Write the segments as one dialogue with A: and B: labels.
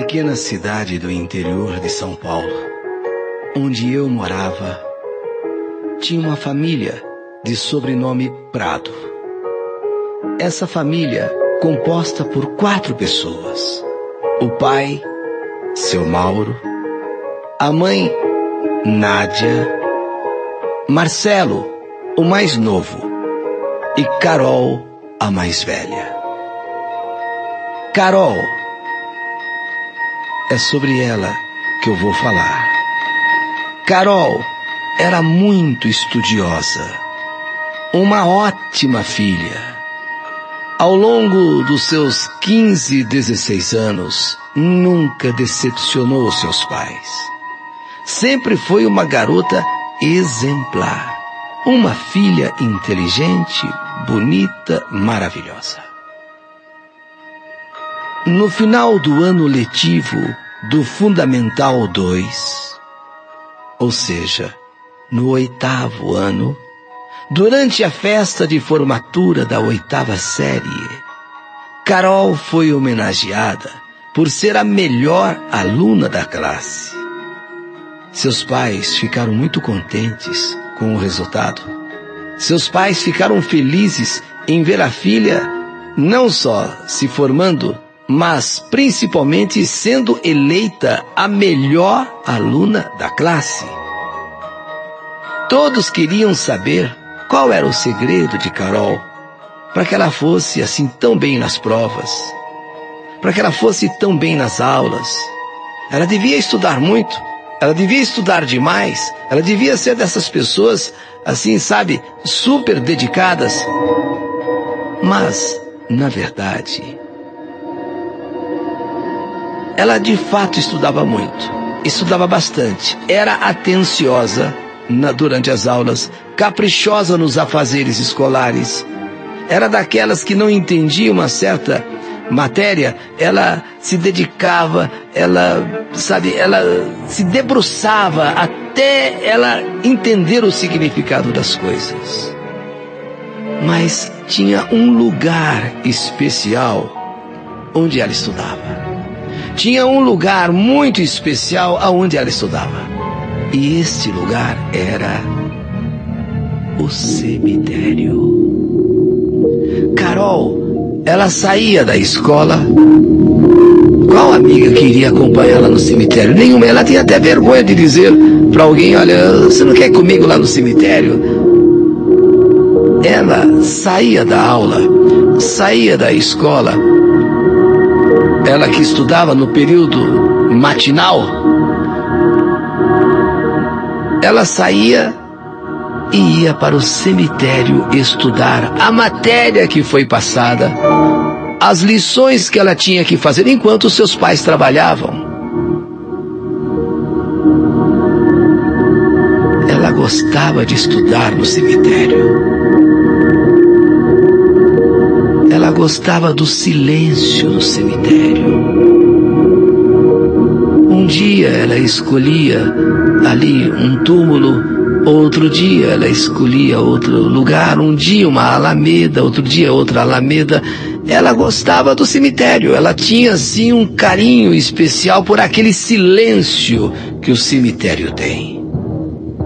A: pequena cidade do interior de São Paulo, onde eu morava, tinha uma família de sobrenome Prado. Essa família, composta por 4 pessoas: o pai, seu Mauro, a mãe, Nádia, Marcelo, o mais novo, e Carol, a mais velha. Carol, é sobre ela que eu vou falar. Carol era muito estudiosa, uma ótima filha. Ao longo dos seus 15, 16 anos, nunca decepcionou seus pais. Sempre foi uma garota exemplar, uma filha inteligente, bonita, maravilhosa. No final do ano letivo do Fundamental 2, ou seja, no 8º ano, durante a festa de formatura da 8ª série, Carol foi homenageada por ser a melhor aluna da classe. Seus pais ficaram muito contentes com o resultado. Seus pais ficaram felizes em ver a filha não só se formando, mas principalmente sendo eleita a melhor aluna da classe. Todos queriam saber qual era o segredo de Carol para que ela fosse assim tão bem nas provas, para que ela fosse tão bem nas aulas. Ela devia estudar muito, ela devia estudar demais, ela devia ser dessas pessoas assim, sabe, super dedicadas. Mas, na verdade, ela de fato estudava muito, estudava bastante, era atenciosa durante as aulas, caprichosa nos afazeres escolares. Era daquelas que não entendia uma certa matéria, ela se dedicava, ela se debruçava até ela entender o significado das coisas. Mas tinha um lugar especial onde ela estudava. Tinha um lugar muito especial aonde ela estudava. E este lugar era o cemitério. Carol, ela saía da escola. Qual amiga que iria acompanhá-la no cemitério? Nenhuma. Ela tinha até vergonha de dizer para alguém: olha, você não quer ir comigo lá no cemitério? Ela saía da aula, saía da escola. Ela que estudava no período matinal, ela saía e ia para o cemitério estudar a matéria que foi passada, as lições que ela tinha que fazer enquanto seus pais trabalhavam. Ela gostava de estudar no cemitério. Ela gostava do silêncio no cemitério. Um dia ela escolhia ali um túmulo, outro dia ela escolhia outro lugar, um dia uma alameda, outro dia outra alameda. Ela gostava do cemitério, ela tinha assim um carinho especial por aquele silêncio que o cemitério tem.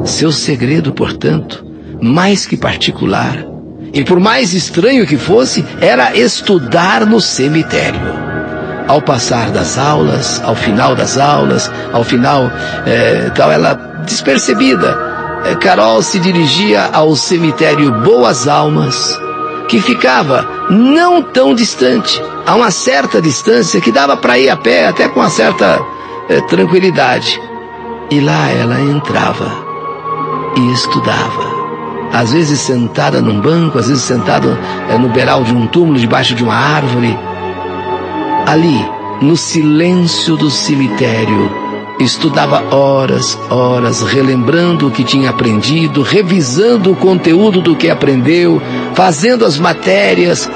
A: Seu segredo, portanto, mais que particular, e por mais estranho que fosse, era estudar no cemitério. Ao passar das aulas, ao final das aulas, ao final, ela despercebida, Carol se dirigia ao cemitério Boas Almas, que ficava não tão distante, a uma certa distância que dava para ir a pé, até com uma certa tranquilidade. E lá ela entrava e estudava. Às vezes sentada num banco, às vezes sentada no beiral de um túmulo, debaixo de uma árvore. Ali, no silêncio do cemitério, estudava horas, relembrando o que tinha aprendido, revisando o conteúdo do que aprendeu, fazendo as matérias.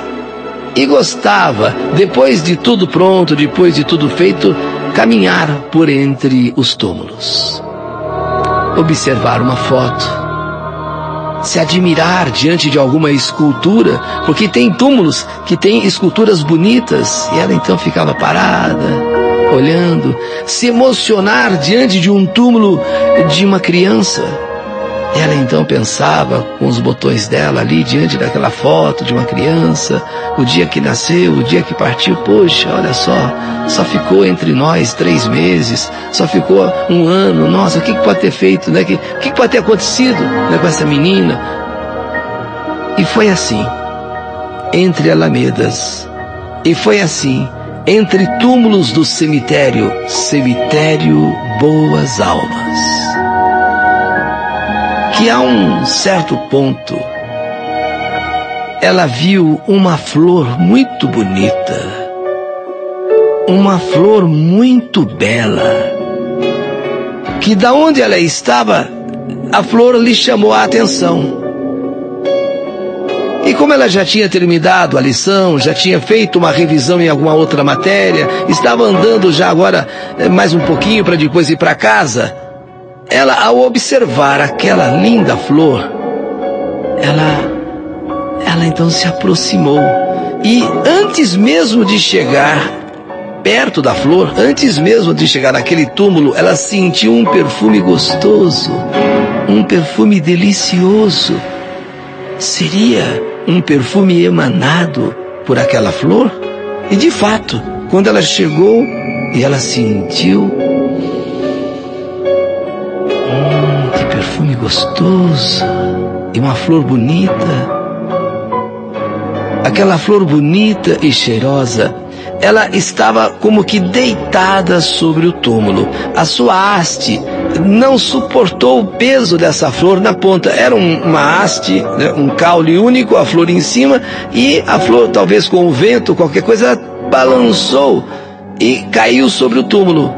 A: E gostava, depois de tudo pronto, depois de tudo feito, caminhar por entre os túmulos. Observar uma foto. Se admirar diante de alguma escultura, porque tem túmulos que têm esculturas bonitas, e ela então ficava parada, olhando, se emocionar diante de um túmulo de uma criança. Ela então pensava com os botões dela ali diante daquela foto de uma criança, o dia que nasceu, o dia que partiu. Poxa, olha só ficou entre nós 3 meses, só ficou 1 ano. Nossa, o que pode ter feito, né? O que pode ter acontecido, né, com essa menina? E foi assim, entre alamedas, e foi assim, entre túmulos do cemitério Boas Almas, que a um certo ponto ela viu uma flor muito bonita, uma flor muito bela, que da onde ela estava, a flor lhe chamou a atenção. E como ela já tinha terminado a lição, já tinha feito uma revisão em alguma outra matéria, estava andando já agora mais um pouquinho para depois ir para casa, ela, ao observar aquela linda flor, ela então se aproximou. E antes mesmo de chegar perto da flor, antes mesmo de chegar naquele túmulo, ela sentiu um perfume gostoso, um perfume delicioso. Seria um perfume emanado por aquela flor? E de fato, quando ela chegou e ela sentiu, que perfume gostoso, e uma flor bonita, aquela flor bonita e cheirosa, ela estava como que deitada sobre o túmulo. A sua haste não suportou o peso dessa flor na ponta. Era uma haste, né, um caule único, a flor em cima, e a flor, talvez com o vento, qualquer coisa, balançou e caiu sobre o túmulo.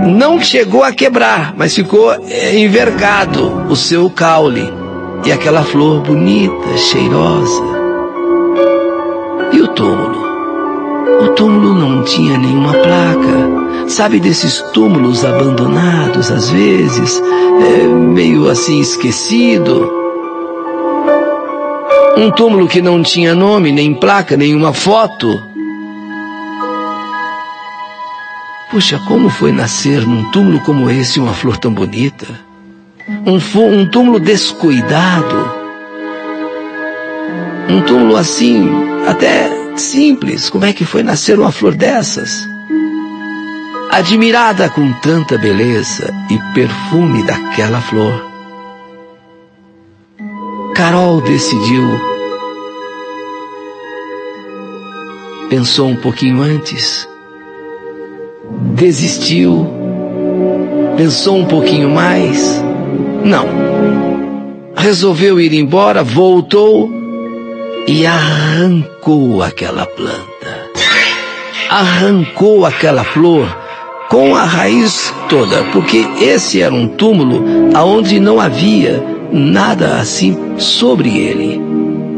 A: Não chegou a quebrar, mas ficou envergado o seu caule. E aquela flor bonita, cheirosa. E o túmulo? O túmulo não tinha nenhuma placa. Sabe desses túmulos abandonados, às vezes, meio assim esquecido? Um túmulo que não tinha nome, nem placa, nenhuma foto. Puxa, como foi nascer num túmulo como esse uma flor tão bonita? Um túmulo descuidado. Um túmulo assim, até simples. Como é que foi nascer uma flor dessas? Admirada com tanta beleza e perfume daquela flor, Carol decidiu. Pensou um pouquinho antes. Desistiu. Pensou um pouquinho mais. Não. Resolveu ir embora, voltou e arrancou aquela planta. Arrancou aquela flor com a raiz toda, porque esse era um túmulo onde não havia nada assim sobre ele.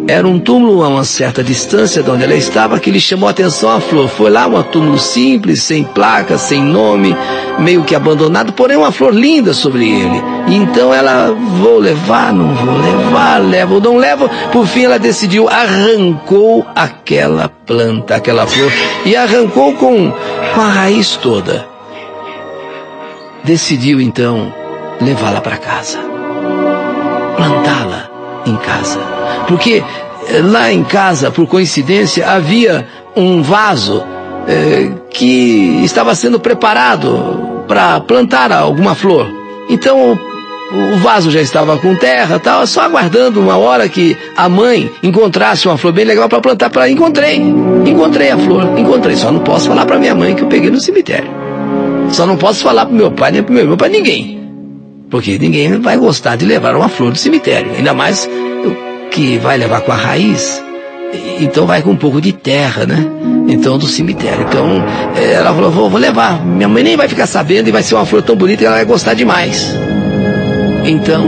A: Era um túmulo a uma certa distância de onde ela estava, que lhe chamou a atenção a flor. Foi lá um túmulo simples, sem placa, sem nome, meio que abandonado, porém uma flor linda sobre ele. E então ela, vou levar, não vou levar, levo ou não levo. Por fim ela decidiu, arrancou aquela planta, aquela flor, e arrancou com a raiz toda. Decidiu então levá-la para casa, plantá-la em casa, porque lá em casa, por coincidência, havia um vaso que estava sendo preparado para plantar alguma flor. Então o vaso já estava com terra, tal, só aguardando uma hora que a mãe encontrasse uma flor bem legal para plantar. Encontrei a flor, só não posso falar para minha mãe que eu peguei no cemitério. Só não posso falar para meu pai nem para meu irmão, para ninguém, porque ninguém vai gostar de levar uma flor do cemitério, ainda mais que vai levar com a raiz, então vai com um pouco de terra, né? Então do cemitério. Então ela falou, vou levar, minha mãe nem vai ficar sabendo e vai ser uma flor tão bonita que ela vai gostar demais. Então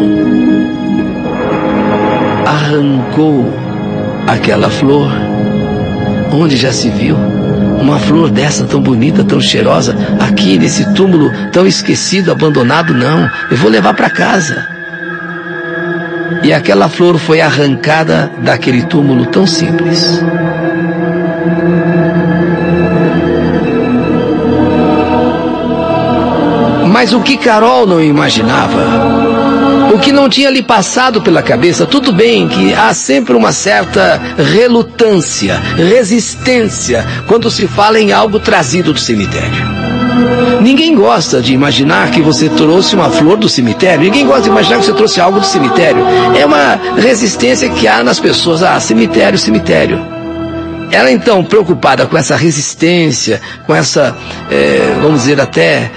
A: arrancou aquela flor, onde já se viu uma flor dessa tão bonita, tão cheirosa, aqui nesse túmulo tão esquecido, abandonado? Não, eu vou levar para casa. E aquela flor foi arrancada daquele túmulo tão simples. Mas o que Carol não imaginava, o que não tinha lhe passado pela cabeça, tudo bem que há sempre uma certa relutância, resistência, quando se fala em algo trazido do cemitério. Ninguém gosta de imaginar que você trouxe uma flor do cemitério. Ninguém gosta de imaginar que você trouxe algo do cemitério. É uma resistência que há nas pessoas. Ah, cemitério, cemitério. Ela então, preocupada com essa resistência, com essa, vamos dizer até,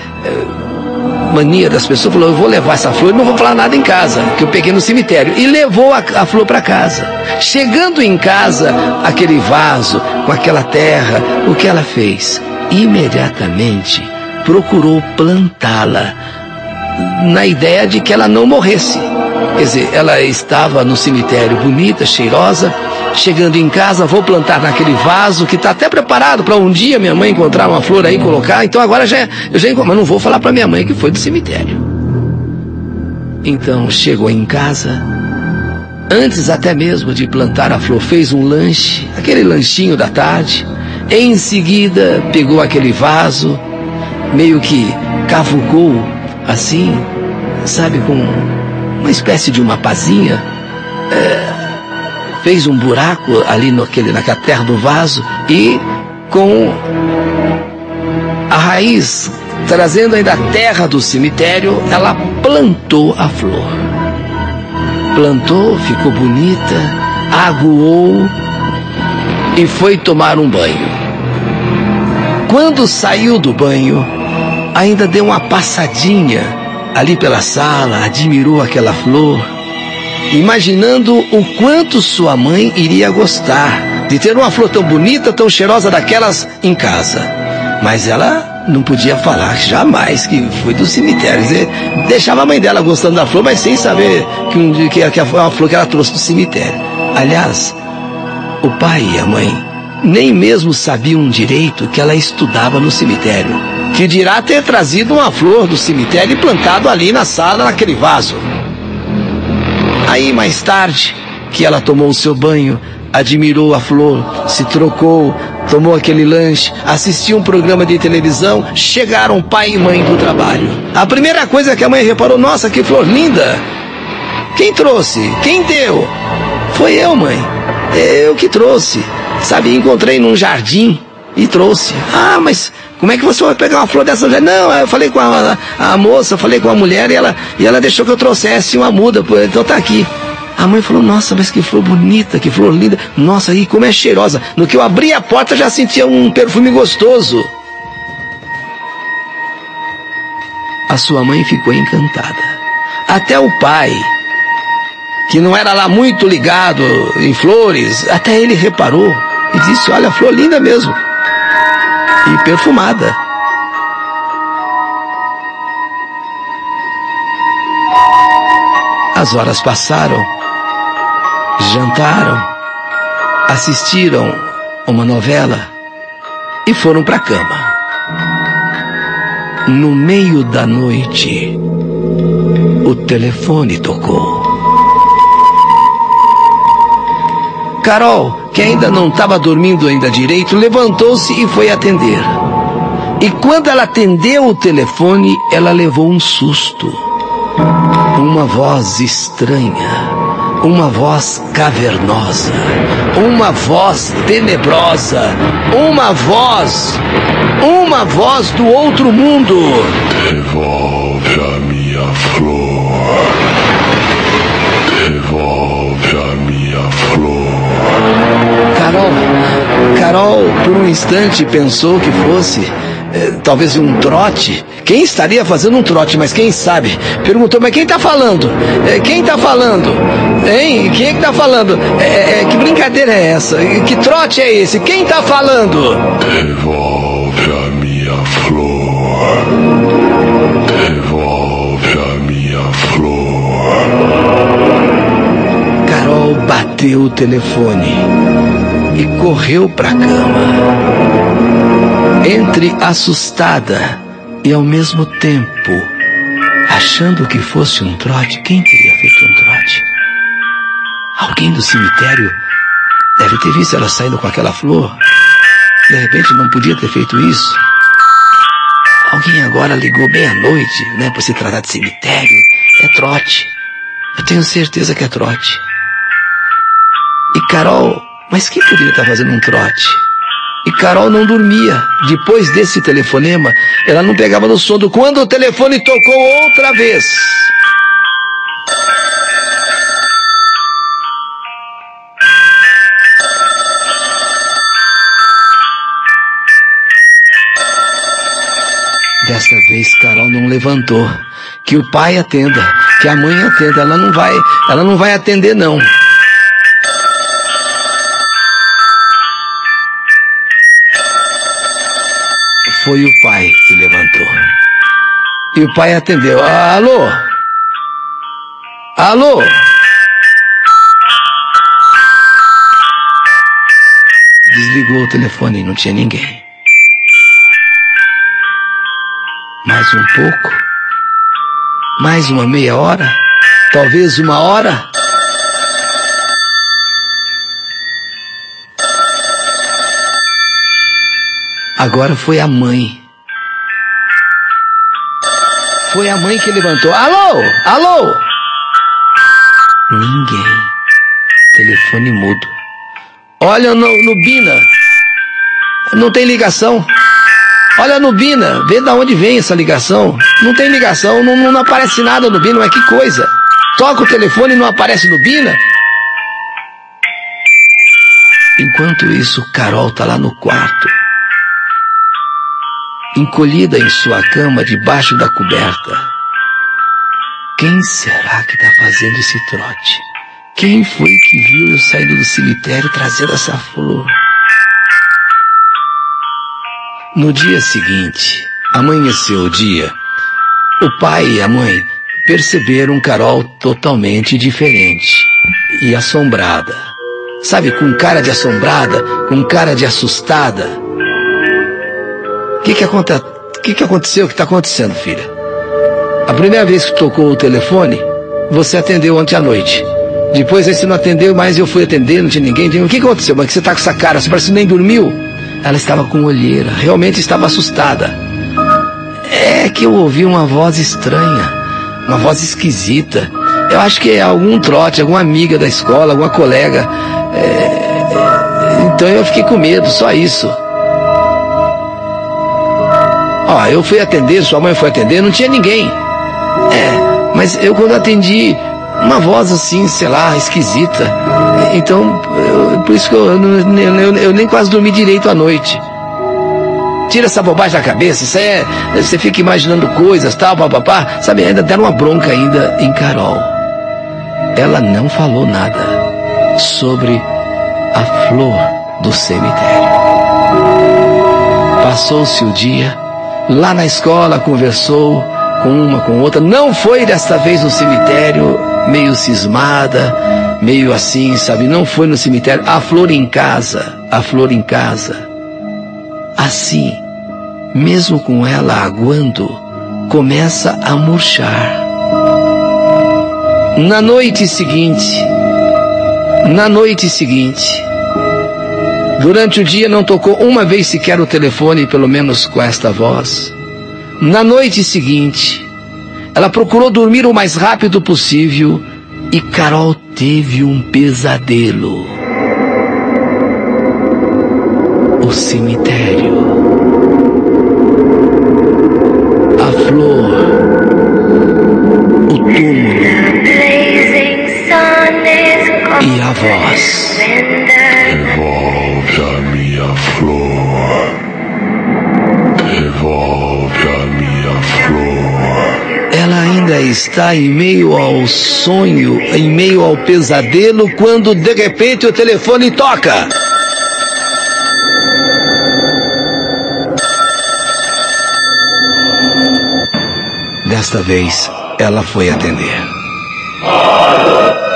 A: mania das pessoas, falou, eu vou levar essa flor e não vou falar nada em casa, que eu peguei no cemitério. E levou a flor para casa. Chegando em casa, aquele vaso, com aquela terra, o que ela fez? Imediatamente procurou plantá-la na ideia de que ela não morresse. Quer dizer, ela estava no cemitério bonita, cheirosa, chegando em casa, vou plantar naquele vaso que está até preparado para um dia minha mãe encontrar uma flor aí e colocar, então agora eu já encontro, mas não vou falar para minha mãe que foi do cemitério. Então chegou em casa, antes até mesmo de plantar a flor, fez um lanche, aquele lanchinho da tarde. Em seguida, pegou aquele vaso, meio que cavucou, assim, sabe, com uma espécie de uma pazinha, fez um buraco ali naquela terra do vaso e com a raiz, trazendo ainda a terra do cemitério, ela plantou a flor. Plantou, ficou bonita, aguou e foi tomar um banho. Quando saiu do banho, ainda deu uma passadinha ali pela sala, admirou aquela flor, imaginando o quanto sua mãe iria gostar de ter uma flor tão bonita, tão cheirosa daquelas em casa. Mas ela não podia falar jamais que foi do cemitério. Deixava a mãe dela gostando da flor, mas sem saber que foi uma flor que ela trouxe do cemitério. Aliás, o pai e a mãe nem mesmo sabiam direito que ela estudava no cemitério, que dirá ter trazido uma flor do cemitério e plantado ali na sala, naquele vaso. Aí mais tarde, que ela tomou o seu banho, admirou a flor, se trocou, tomou aquele lanche, assistiu um programa de televisão, chegaram pai e mãe do trabalho. A primeira coisa que a mãe reparou, nossa, que flor linda! Quem trouxe? Quem deu? Foi eu, mãe. Eu que trouxe. Sabe, encontrei num jardim e trouxe. Ah, mas como é que você vai pegar uma flor dessa? Não, eu falei com a moça, falei com a mulher e ela deixou que eu trouxesse uma muda, então tá aqui. A mãe falou, nossa, mas que flor bonita, que flor linda. Nossa, e como é cheirosa. No que eu abri a porta já sentia um perfume gostoso. A sua mãe ficou encantada. Até o pai, que não era lá muito ligado em flores, até ele reparou e disse, olha, a flor linda mesmo. E perfumada. As horas passaram, jantaram, assistiram uma novela e foram para a cama. No meio da noite, o telefone tocou. Carol, que ainda não estava dormindo ainda direito, levantou-se e foi atender. E quando ela atendeu o telefone, ela levou um susto. Uma voz estranha, uma voz cavernosa, uma voz tenebrosa, uma voz do outro mundo.
B: Devolve a minha flor. Devolve a minha flor.
A: Carol, por um instante pensou que fosse talvez um trote. Quem estaria fazendo um trote, mas quem sabe? Perguntou, mas quem está falando? Quem está falando? Hein? Quem é que está falando? Que brincadeira é essa? Que trote é esse? Quem está falando?
B: Devolve a minha flor. Devolve a minha flor.
A: Carol bateu o telefone e correu para a cama. Entre assustada e ao mesmo tempo achando que fosse um trote. Quem teria feito um trote? Alguém do cemitério deve ter visto ela saindo com aquela flor. De repente não podia ter feito isso. Alguém agora ligou meia-noite, né, por se tratar de cemitério. É trote. Eu tenho certeza que é trote. E Carol, mas quem poderia estar fazendo um trote? E Carol não dormia. Depois desse telefonema, ela não pegava no sono. Quando o telefone tocou outra vez, dessa vez Carol não levantou. Que o pai atenda, que a mãe atenda. Ela não vai atender não. Foi o pai que levantou. E o pai atendeu. Alô? Alô? Desligou o telefone e não tinha ninguém. Mais um pouco? Mais uma meia hora? Talvez uma hora? Agora foi a mãe. Foi a mãe que levantou. Alô? Alô? Ninguém. Telefone mudo. Olha no Bina. Não tem ligação. Olha no Bina. Vê de onde vem essa ligação. Não tem ligação. Não aparece nada no Bina. Mas que coisa. Toca o telefone e não aparece no Bina. Enquanto isso, Carol tá lá no quarto, encolhida em sua cama debaixo da coberta. Quem será que está fazendo esse trote? Quem foi que viu eu saindo do cemitério trazendo essa flor? No dia seguinte, amanheceu o dia. O pai e a mãe perceberam Carol totalmente diferente e assombrada. Sabe, com cara de assombrada, com cara de assustada. O que aconteceu? O que está acontecendo, filha? A primeira vez que tocou o telefone, você atendeu ontem à noite. Depois aí você não atendeu, mas eu fui atender, não tinha ninguém. O que aconteceu? Mas que você está com essa cara? Você parece que nem dormiu. Ela estava com olheira, realmente estava assustada. É que eu ouvi uma voz estranha, uma voz esquisita. Eu acho que é algum trote, alguma amiga da escola, alguma colega. Então eu fiquei com medo, só isso. Ó, eu fui atender, sua mãe foi atender, não tinha ninguém. Mas eu quando atendi, uma voz assim, sei lá, esquisita. Então, por isso que eu nem quase dormi direito à noite. Tira essa bobagem da cabeça, isso você fica imaginando coisas, tal, papapá. Sabe, ainda deram uma bronca ainda em Carol. Ela não falou nada sobre a flor do cemitério. Passou-se o dia. Lá na escola conversou com uma, com outra. Não foi desta vez no cemitério, meio cismada, meio assim, sabe? Não foi no cemitério. A flor em casa, a flor em casa. Assim, mesmo com ela aguando, começa a murchar. Na noite seguinte, durante o dia não tocou uma vez sequer o telefone, pelo menos com esta voz. Na noite seguinte, ela procurou dormir o mais rápido possível e Carol teve um pesadelo. O cemitério, a flor, o túmulo e a voz.
B: Devolve a minha flor. Devolve a minha flor.
A: Ela ainda está em meio ao sonho, em meio ao pesadelo, quando de repente o telefone toca. Desta vez, ela foi atender.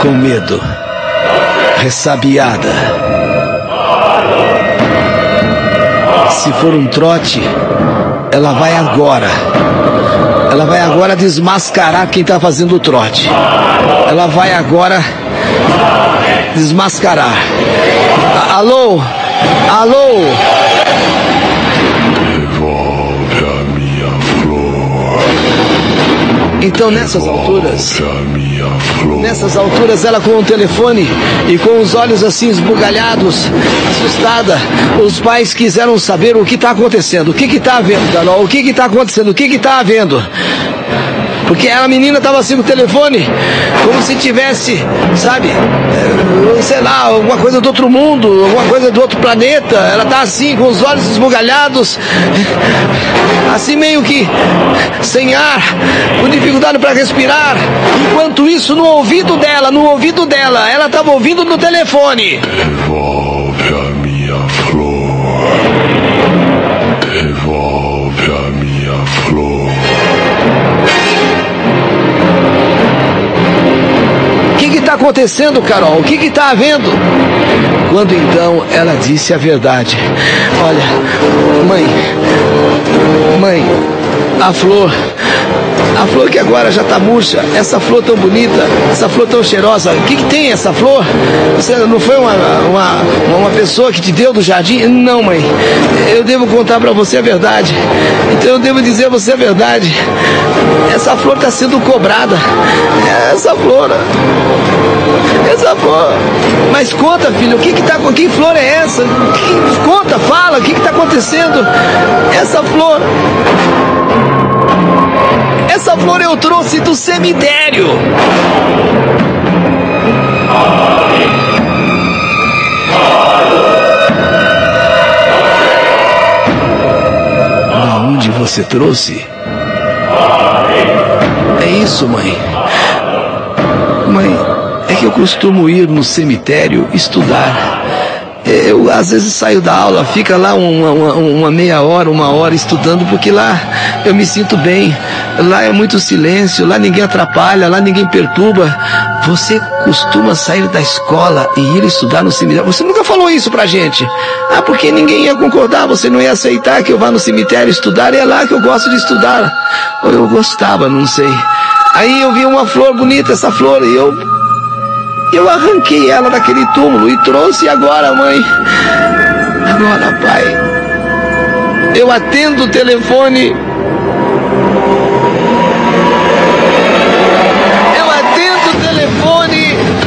A: Com medo, ressabiada. Se for um trote, ela vai agora. Ela vai agora desmascarar quem está fazendo o trote. Ela vai agora desmascarar. Alô? Alô?
B: Devolve a minha flor.
A: Então, nessas alturas, ela com o telefone e com os olhos assim esbugalhados, assustada, os pais quiseram saber o que está acontecendo. O que está havendo, Carol? O que está acontecendo? O que está havendo? Porque a menina estava assim no telefone, como se tivesse, sabe, sei lá, alguma coisa do outro mundo, alguma coisa do outro planeta. Ela tá assim, com os olhos esbugalhados, assim meio que sem ar, com dificuldade para respirar. Enquanto isso, no ouvido dela, ela estava ouvindo no telefone.
B: Devolve a minha flor. Devolve a minha flor.
A: O que está acontecendo, Carol? O que está havendo? Quando então ela disse a verdade. Olha, mãe, a flor que agora já está murcha, essa flor tão bonita, essa flor tão cheirosa, o que tem essa flor? Você não foi uma pessoa que te deu do jardim? Não, mãe, eu devo contar para você a verdade. Então eu devo dizer a você a verdade. Essa flor está sendo cobrada. Essa flor. Mas conta, filho, que flor é essa? Conta, fala, o que está acontecendo? Essa flor eu trouxe do cemitério. Da onde você trouxe? É isso, mãe. Mãe, é que eu costumo ir no cemitério estudar. Eu às vezes saio da aula, fica lá uma meia hora, uma hora estudando, porque lá eu me sinto bem. Lá é muito silêncio, lá ninguém atrapalha, lá ninguém perturba. Você costuma sair da escola e ir estudar no cemitério? Você nunca falou isso pra gente. Porque ninguém ia concordar, você não ia aceitar que eu vá no cemitério estudar, e é lá que eu gosto de estudar. Ou eu gostava, não sei. Aí eu vi uma flor bonita, essa flor, e eu arranquei ela daquele túmulo e trouxe agora, mãe. Agora, pai, eu atendo o telefone.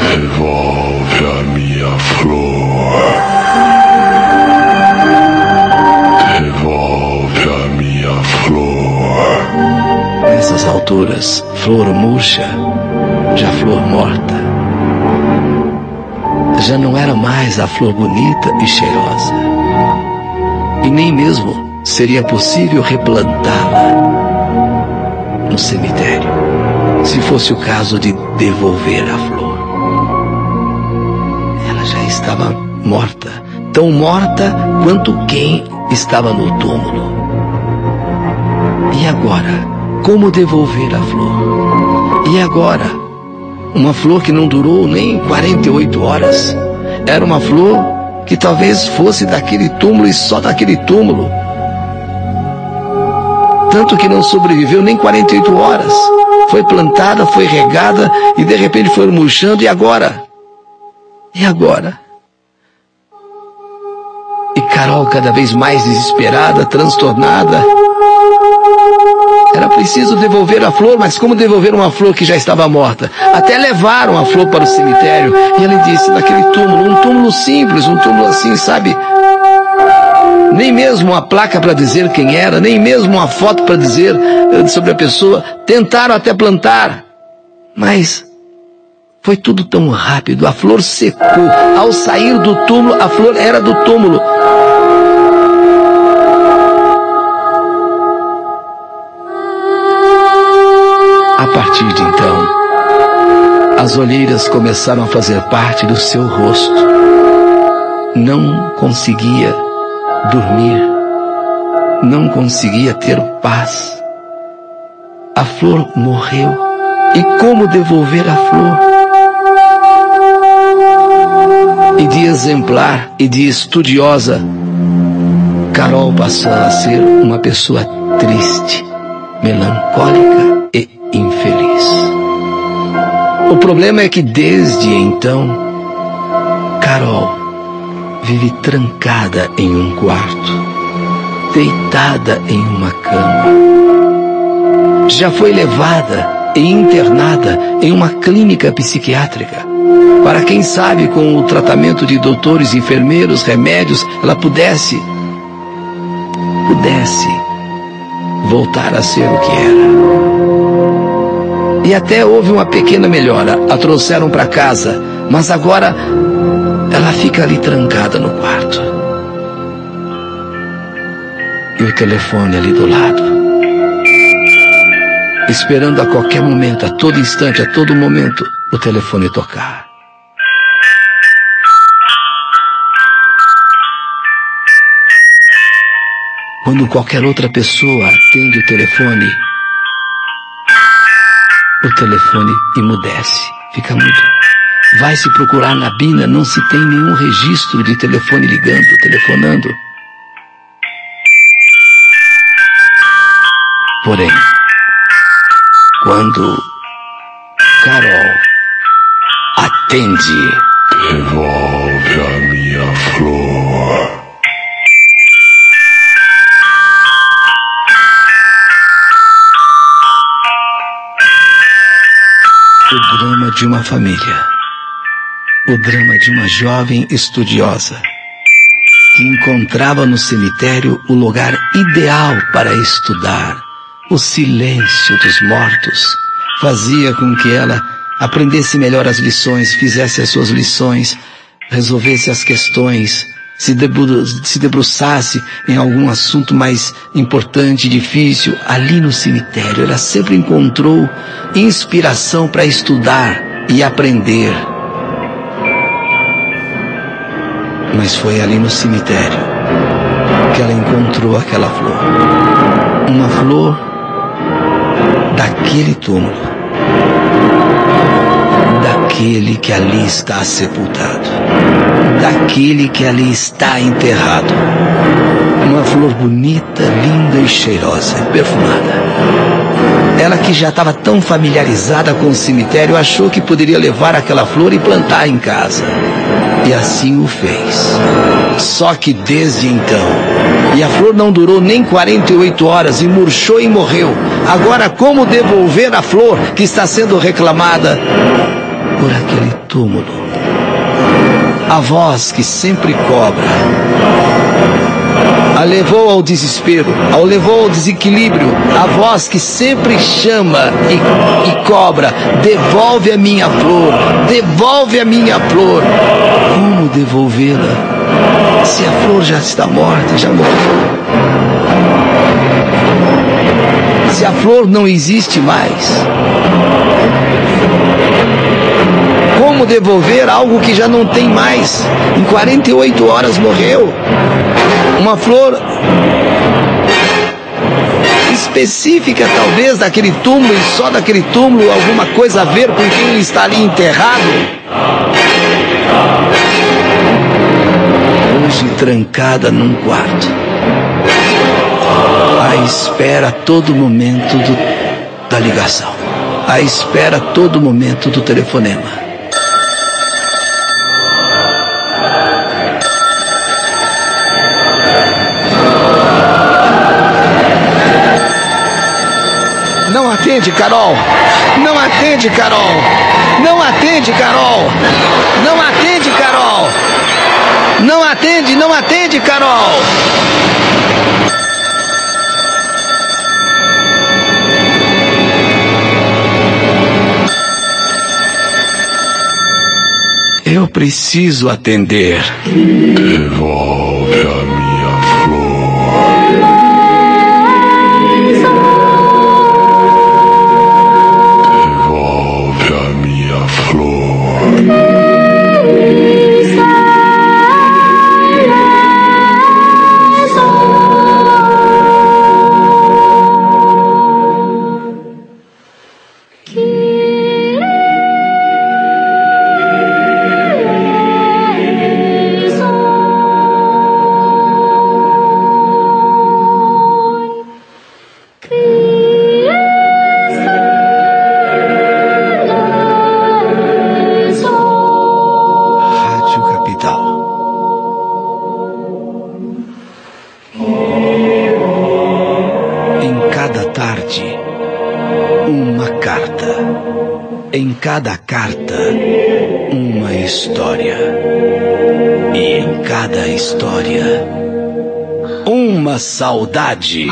B: Devolve a minha flor. Devolve a minha flor.
A: Nessas alturas, flor murcha, já flor morta, já não era mais a flor bonita e cheirosa. E nem mesmo seria possível replantá-la no cemitério, se fosse o caso de devolver a flor. Ela já estava morta, tão morta quanto quem estava no túmulo. E agora, como devolver a flor? E agora, uma flor que não durou nem 48 horas. Era uma flor que talvez fosse daquele túmulo e só daquele túmulo. Tanto que não sobreviveu nem 48 horas. Foi plantada, foi regada e de repente foi murchando. E agora? E agora? E Carol cada vez mais desesperada, transtornada. Era preciso devolver a flor, mas como devolver uma flor que já estava morta? Até levaram a flor para o cemitério. E ele disse, naquele túmulo, um túmulo simples, um túmulo assim, sabe? Nem mesmo uma placa para dizer quem era, nem mesmo uma foto para dizer sobre a pessoa. Tentaram até plantar, mas foi tudo tão rápido. A flor secou. Ao sair do túmulo, a flor era do túmulo. A partir de então, as olheiras começaram a fazer parte do seu rosto. Não conseguia dormir, não conseguia ter paz. A flor morreu. E como devolver a flor? E de exemplar e de estudiosa, Carol passou a ser uma pessoa triste, melancólica e infeliz. O problema é que desde então, Carol vive trancada em um quarto, deitada em uma cama. Já foi levada e internada em uma clínica psiquiátrica. Para quem sabe, com o tratamento de doutores, enfermeiros, remédios, ela pudesse voltar a ser o que era. E até houve uma pequena melhora. A trouxeram para casa, mas agora ela fica ali trancada no quarto. E o telefone ali do lado, esperando a qualquer momento, a todo instante, a todo momento, o telefone tocar. Quando qualquer outra pessoa atende o telefone emudece, fica mudo. Vai se procurar na Bina, não se tem nenhum registro de telefone ligando, telefonando. Porém, quando Carol atende,
B: devolve a minha flor.
A: O drama de uma família, o drama de uma jovem estudiosa que encontrava no cemitério o lugar ideal para estudar. O silêncio dos mortos fazia com que ela aprendesse melhor as lições, fizesse as suas lições, resolvesse as questões, se debruçasse em algum assunto mais importante, difícil. Ali no cemitério ela sempre encontrou inspiração para estudar e aprender. Mas foi ali no cemitério que ela encontrou aquela flor. Uma flor daquele túmulo, daquele que ali está sepultado, daquele que ali está enterrado. Uma flor bonita, linda e cheirosa, perfumada. Ela, que já estava tão familiarizada com o cemitério, achou que poderia levar aquela flor e plantar em casa. E assim o fez. Só que desde então, e a flor não durou nem 48 horas e murchou e morreu. Agora, como devolver a flor que está sendo reclamada por aquele túmulo? A voz que sempre cobra a levou ao desespero, a levou ao desequilíbrio. A voz que sempre chama e cobra: devolve a minha flor, devolve a minha flor. Como devolvê-la se a flor já está morta, já morreu? Se a flor não existe mais, como devolver algo que já não tem mais? Em 48 horas morreu. Uma flor específica, talvez, daquele túmulo, e só daquele túmulo, alguma coisa a ver com quem está ali enterrado. Hoje trancada num quarto, à espera a todo momento da ligação, à espera a todo momento do telefonema. Não atende, Carol! Não atende, Carol! Não atende, Carol! Não atende, Carol! Não atende, não atende, Carol! Eu preciso atender.
B: Devolve a minha flor. Devolve a minha flor.
A: Em cada carta, uma história. E em cada história, uma saudade.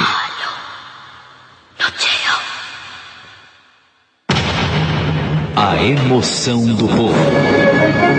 A: A emoção do povo.